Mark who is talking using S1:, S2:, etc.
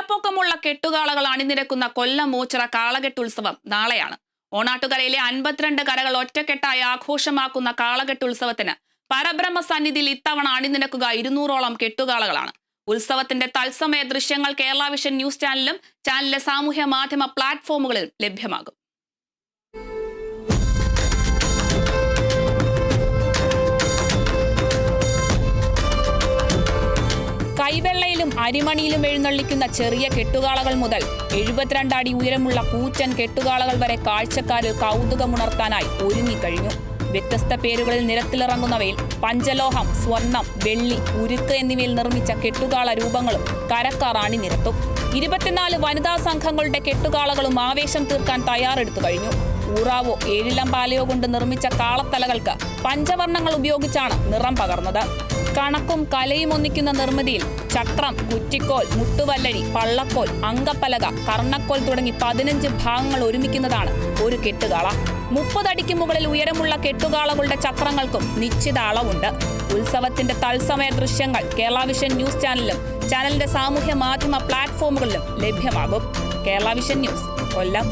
S1: വെള്ളപ്പൊക്കമുള്ള കെട്ടുകാളകൾ അണിനിരക്കുന്ന കൊല്ലം മൂച്ചിറ കാളകെട്ടുത്സവം നാളെയാണ്. ഓണാട്ടുകരയിലെ 52 കരകൾ ഒറ്റക്കെട്ടായി ആഘോഷമാക്കുന്ന കാളകെട്ടുത്സവത്തിന് പരബ്രഹ്മ സന്നിധിയിൽ ഇത്തവണ അണിനിരക്കുക 200ഓളം കെട്ടുകാളകളാണ്. ഉത്സവത്തിന്റെ തത്സമയ ദൃശ്യങ്ങൾ കേരള വിഷൻ ന്യൂസ് ചാനലിലും ചാനലിലെ സാമൂഹ്യ മാധ്യമ പ്ലാറ്റ്ഫോമുകളിലും ലഭ്യമാകും. കൈവെള്ളയിലും അരിമണിയിലും എഴുന്നള്ളിക്കുന്ന ചെറിയ കെട്ടുകാളകൾ മുതൽ 72 അടി ഉയരമുള്ള കൂറ്റൻ കെട്ടുകാളകൾ വരെ കാഴ്ചക്കാരിൽ കൗതുകമുണർത്താനായി ഒരുങ്ങിക്കഴിഞ്ഞു. വ്യത്യസ്ത പേരുകളിൽ നിരത്തിലിറങ്ങുന്നവയിൽ പഞ്ചലോഹം, സ്വർണം, വെള്ളി, ഉരുക്ക് എന്നിവയിൽ നിർമ്മിച്ച കെട്ടുകാള രൂപങ്ങളും കരക്കാർ അണിനിരത്തും. 24 വനിതാ സംഘങ്ങളുടെ കെട്ടുകാളകളും ആവേശം തീർക്കാൻ തയ്യാറെടുത്തു കഴിഞ്ഞു. ഊറാവോ ഏഴിലം പാലയോ കൊണ്ട് നിർമ്മിച്ച കാളത്തലകൾക്ക് പഞ്ചവർണ്ണങ്ങൾ ഉപയോഗിച്ചാണ് നിറം പകർന്നത്. കണക്കും കലയും ഒന്നിക്കുന്ന നിർമ്മിതിയിൽ ചക്രം, കുറ്റിക്കോൽ, മുട്ടുവല്ലഴി, പള്ളക്കോൽ, അങ്കപ്പലക, കർണക്കോൽ തുടങ്ങി 15 ഭാഗങ്ങൾ ഒരുമിക്കുന്നതാണ് ഒരു കെട്ടുകാള. 30 അടിക്ക് മുകളിൽ ഉയരമുള്ള കെട്ടുകാളകളുടെ ചക്രങ്ങൾക്കും നിശ്ചിത അളവുണ്ട്. ഉത്സവത്തിന്റെ തത്സമയ ദൃശ്യങ്ങൾ കേരള വിഷൻ ന്യൂസ് ചാനലിലും ചാനലിന്റെ സാമൂഹ്യ മാധ്യമ പ്ലാറ്റ്ഫോമുകളിലും ലഭ്യമാകും. കേരള വിഷൻ ന്യൂസ്, കൊല്ലം.